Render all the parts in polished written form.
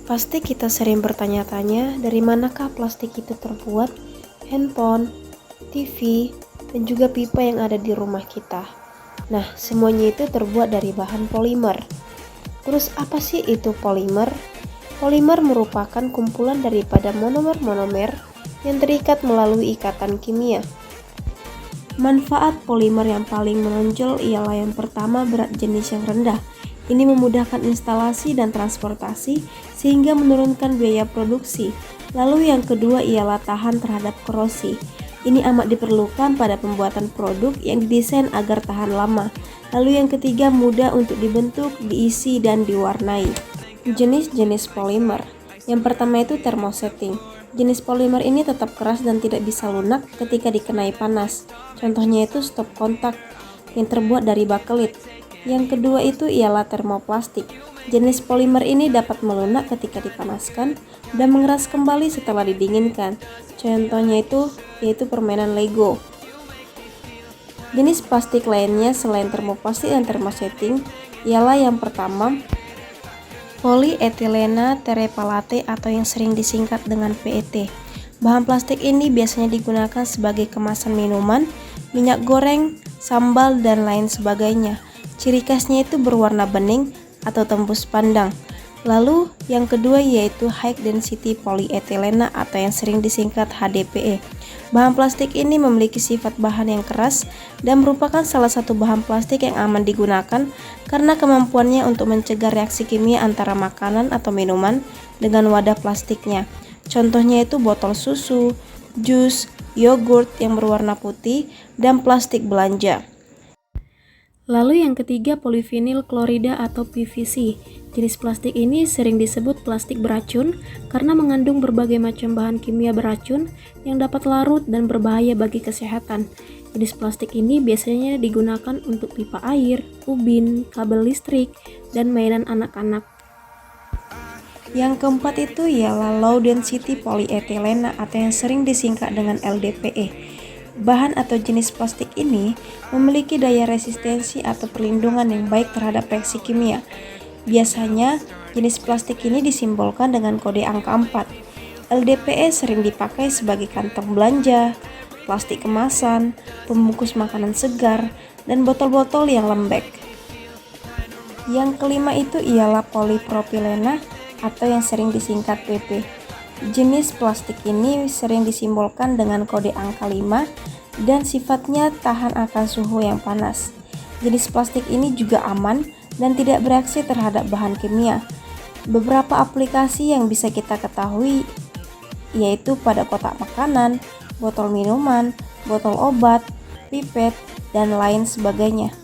Pasti kita sering bertanya-tanya dari manakah plastik itu terbuat, handphone, TV, dan juga pipa yang ada di rumah kita. Nah, semuanya itu terbuat dari bahan polimer. Terus apa sih itu polimer? Polimer merupakan kumpulan daripada monomer-monomer yang terikat melalui ikatan kimia. Manfaat polimer yang paling menonjol ialah yang pertama, berat jenis yang rendah. Ini memudahkan instalasi dan transportasi sehingga menurunkan biaya produksi. Lalu yang kedua ialah tahan terhadap korosi. Ini amat diperlukan pada pembuatan produk yang didesain agar tahan lama. Lalu yang ketiga, mudah untuk dibentuk, diisi, dan diwarnai. Jenis-jenis polimer. Yang pertama itu thermosetting. Jenis polimer ini tetap keras dan tidak bisa lunak ketika dikenai panas. Contohnya itu stop kontak yang terbuat dari bakelit. Yang kedua itu ialah termoplastik. Jenis polimer ini dapat melunak ketika dipanaskan dan mengeras kembali setelah didinginkan. Contohnya itu yaitu permainan Lego. Jenis plastik lainnya selain termoplastik dan thermosetting ialah yang pertama, polietilena terephthalate atau yang sering disingkat dengan PET. Bahan plastik ini biasanya digunakan sebagai kemasan minuman, minyak goreng, sambal, dan lain sebagainya. Ciri khasnya itu berwarna bening atau tembus pandang. Lalu yang kedua yaitu high density polyethylene atau yang sering disingkat HDPE. Bahan plastik ini memiliki sifat bahan yang keras dan merupakan salah satu bahan plastik yang aman digunakan karena kemampuannya untuk mencegah reaksi kimia antara makanan atau minuman dengan wadah plastiknya. Contohnya itu botol susu, jus, yogurt yang berwarna putih, dan plastik belanja. Lalu yang ketiga, polyvinyl klorida atau PVC. Jenis plastik ini sering disebut plastik beracun karena mengandung berbagai macam bahan kimia beracun yang dapat larut dan berbahaya bagi kesehatan. Jenis plastik ini biasanya digunakan untuk pipa air, ubin, kabel listrik, dan mainan anak-anak. Yang keempat itu ialah low density polyethylene atau yang sering disingkat dengan LDPE. Bahan atau jenis plastik ini memiliki daya resistensi atau perlindungan yang baik terhadap reaksi kimia. Biasanya, jenis plastik ini disimbolkan dengan kode angka 4. LDPE sering dipakai sebagai kantong belanja, plastik kemasan, pembungkus makanan segar, dan botol-botol yang lembek. Yang kelima itu ialah polipropilena atau yang sering disingkat PP. Jenis plastik ini sering disimbolkan dengan kode angka 5 dan sifatnya tahan akan suhu yang panas. Jenis plastik ini juga aman dan tidak bereaksi terhadap bahan kimia. Beberapa aplikasi yang bisa kita ketahui yaitu pada kotak makanan, botol minuman, botol obat, pipet, dan lain sebagainya.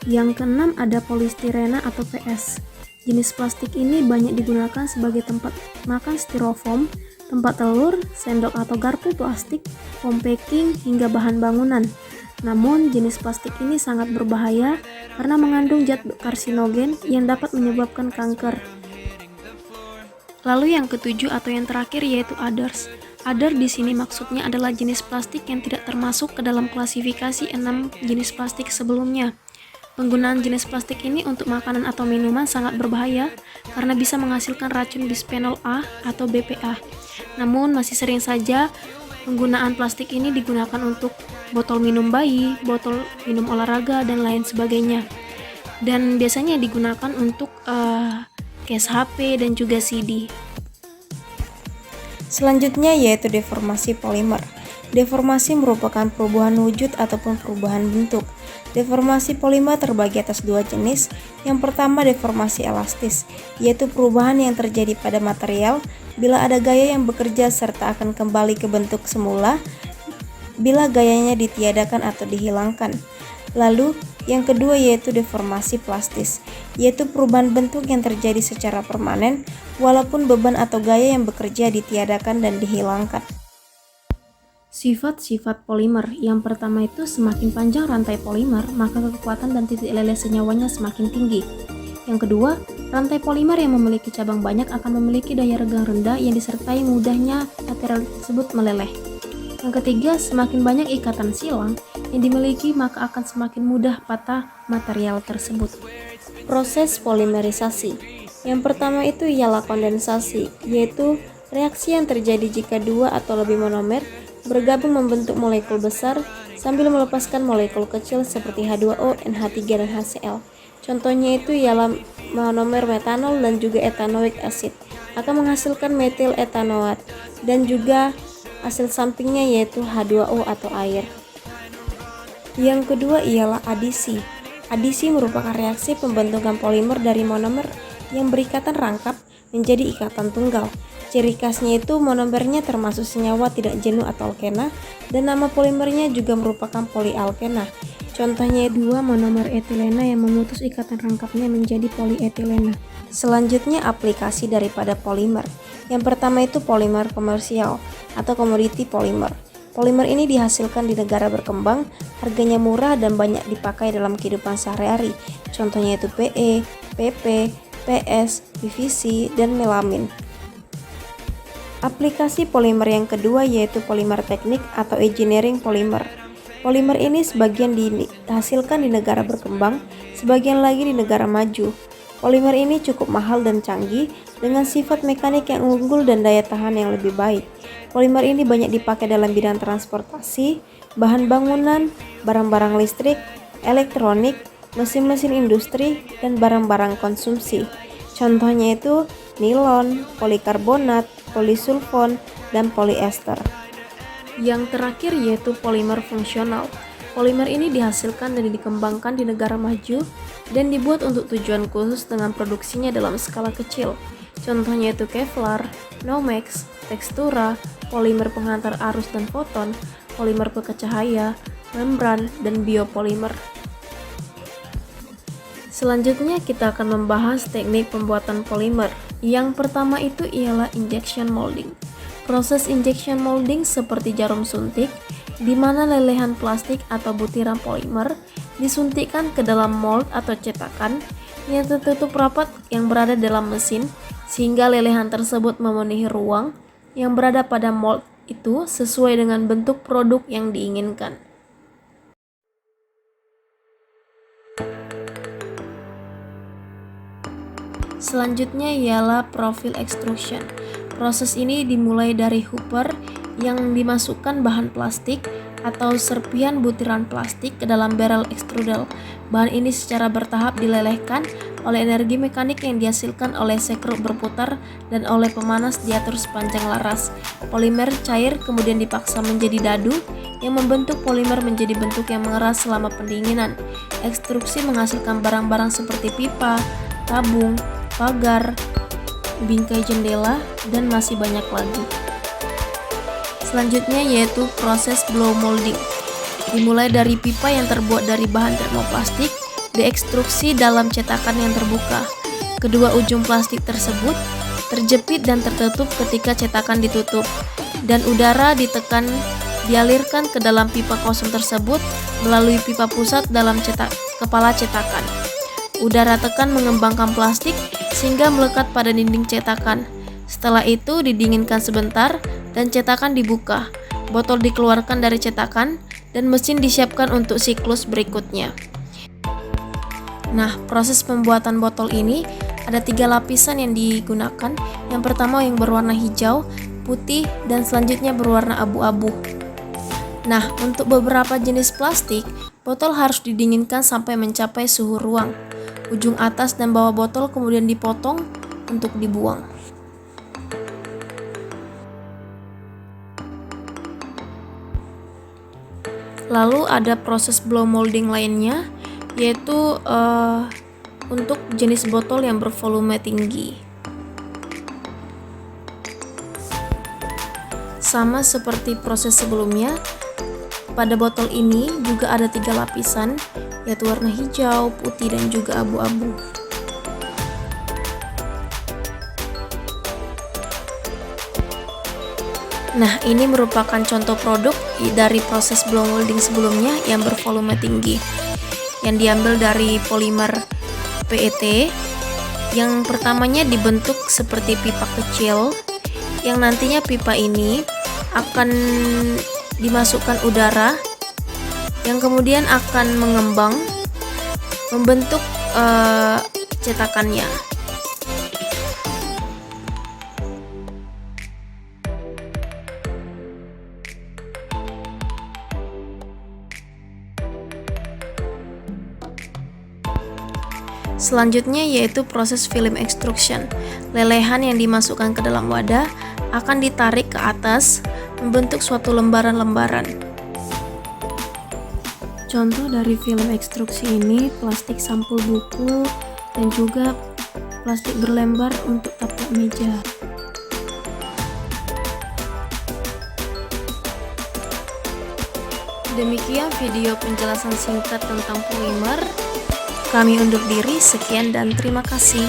Yang keenam ada polistirena atau PS. Jenis plastik ini banyak digunakan sebagai tempat makan styrofoam, tempat telur, sendok atau garpu plastik, foam packing, hingga bahan bangunan. Namun, jenis plastik ini sangat berbahaya karena mengandung zat karsinogen yang dapat menyebabkan kanker. Lalu yang ketujuh atau yang terakhir yaitu others. Other di sini maksudnya adalah jenis plastik yang tidak termasuk ke dalam klasifikasi 6 jenis plastik sebelumnya. Penggunaan jenis plastik ini untuk makanan atau minuman sangat berbahaya karena bisa menghasilkan racun bisphenol A atau BPA. Namun masih sering saja penggunaan plastik ini digunakan untuk botol minum bayi, botol minum olahraga, dan lain sebagainya. Dan biasanya digunakan untuk case HP dan juga CD. Selanjutnya yaitu deformasi polimer. Deformasi merupakan perubahan wujud ataupun perubahan bentuk. Deformasi polimer terbagi atas dua jenis. Yang pertama deformasi elastis, yaitu perubahan yang terjadi pada material bila ada gaya yang bekerja serta akan kembali ke bentuk semula bila gayanya ditiadakan atau dihilangkan. Lalu yang kedua yaitu deformasi plastis, yaitu perubahan bentuk yang terjadi secara permanen walaupun beban atau gaya yang bekerja ditiadakan dan dihilangkan. Sifat-sifat polimer. Yang pertama itu semakin panjang rantai polimer, maka kekuatan dan titik leleh senyawanya semakin tinggi. Yang kedua, rantai polimer yang memiliki cabang banyak akan memiliki daya regang rendah yang disertai mudahnya material tersebut meleleh. Yang ketiga, semakin banyak ikatan silang yang dimiliki maka akan semakin mudah patah material tersebut. Proses polimerisasi. Yang pertama itu ialah kondensasi, yaitu reaksi yang terjadi jika dua atau lebih monomer bergabung membentuk molekul besar sambil melepaskan molekul kecil seperti H2O, NH3, dan HCl. Contohnya itu ialah monomer metanol dan juga ethanoic acid akan menghasilkan metil etanoat dan juga hasil sampingnya yaitu H2O atau air. Yang kedua ialah adisi. Adisi merupakan reaksi pembentukan polimer dari monomer yang berikatan rangkap menjadi ikatan tunggal. Ciri khasnya itu monomernya termasuk senyawa tidak jenuh atau alkena dan nama polimernya juga merupakan polialkena. Contohnya dua monomer etilena yang memutus ikatan rangkapnya menjadi polietilena. Selanjutnya aplikasi daripada polimer. Yang pertama itu polimer komersial atau commodity polimer. Polimer ini dihasilkan di negara berkembang, harganya murah dan banyak dipakai dalam kehidupan sehari-hari. Contohnya itu PE, PP, PS, PVC, dan melamin. Aplikasi polimer yang kedua yaitu polimer teknik atau engineering polimer. Polimer ini sebagian dihasilkan di negara berkembang, sebagian lagi di negara maju. Polimer ini cukup mahal dan canggih dengan sifat mekanik yang unggul dan daya tahan yang lebih baik. Polimer ini banyak dipakai dalam bidang transportasi, bahan bangunan, barang-barang listrik, elektronik, mesin-mesin industri, dan barang-barang konsumsi. Contohnya itu nilon, polikarbonat, polisulfon, dan polyester. Yang terakhir yaitu polimer fungsional. Polimer ini dihasilkan dan dikembangkan di negara maju dan dibuat untuk tujuan khusus dengan produksinya dalam skala kecil. Contohnya itu Kevlar, Nomex, Textura, polimer penghantar arus dan foton, polimer pekat cahaya, membran, dan biopolimer. Selanjutnya kita akan membahas teknik pembuatan polimer. Yang pertama itu ialah injection molding. Proses injection molding seperti jarum suntik, di mana lelehan plastik atau butiran polimer disuntikkan ke dalam mold atau cetakan yang tertutup rapat yang berada dalam mesin, sehingga lelehan tersebut memenuhi ruang yang berada pada mold itu sesuai dengan bentuk produk yang diinginkan. Selanjutnya ialah profil extrusion. Proses ini dimulai dari hopper yang dimasukkan bahan plastik atau serpihan butiran plastik ke dalam barrel ekstrudel. Bahan ini secara bertahap dilelehkan oleh energi mekanik yang dihasilkan oleh sekrup berputar dan oleh pemanas diatur sepanjang laras. Polimer cair kemudian dipaksa menjadi dadu yang membentuk polimer menjadi bentuk yang mengeras selama pendinginan. Ekstruksi menghasilkan barang-barang seperti pipa, tabung, pagar, bingkai jendela, dan masih banyak lagi. Selanjutnya yaitu proses blow molding. Dimulai dari pipa yang terbuat dari bahan termoplastik, diekstruksi dalam cetakan yang terbuka. Kedua ujung plastik tersebut terjepit dan tertutup ketika cetakan ditutup, dan udara dialirkan ke dalam pipa kosong tersebut melalui pipa pusat dalam kepala cetakan. Udara tekan mengembangkan plastik sehingga melekat pada dinding cetakan. Setelah itu didinginkan sebentar dan cetakan dibuka. Botol dikeluarkan dari cetakan dan mesin disiapkan untuk siklus berikutnya. Nah, proses pembuatan botol ini ada 3 lapisan yang digunakan. Yang pertama yang berwarna hijau, putih, dan selanjutnya berwarna abu-abu. Nah, untuk beberapa jenis plastik, botol harus didinginkan sampai mencapai suhu ruang. Ujung atas dan bawah botol kemudian dipotong untuk dibuang. Lalu ada proses blow molding lainnya, yaitu untuk jenis botol yang bervolume tinggi. Sama seperti proses sebelumnya, pada botol ini juga ada 3 lapisan, yaitu warna hijau, putih, dan juga abu-abu. Nah, ini merupakan contoh produk dari proses blow molding sebelumnya yang bervolume tinggi, yang diambil dari polimer PET. Yang pertamanya dibentuk seperti pipa kecil, yang nantinya pipa ini akan dimasukkan udara yang kemudian akan mengembang membentuk cetakannya. Selanjutnya yaitu proses film extrusion. Lelehan yang dimasukkan ke dalam wadah akan ditarik ke atas, membentuk suatu lembaran-lembaran. Contoh dari film ekstruksi ini plastik sampul buku dan juga plastik berlembar untuk taplak meja. Demikian video penjelasan singkat tentang polimer. Kami undur diri, sekian dan terima kasih.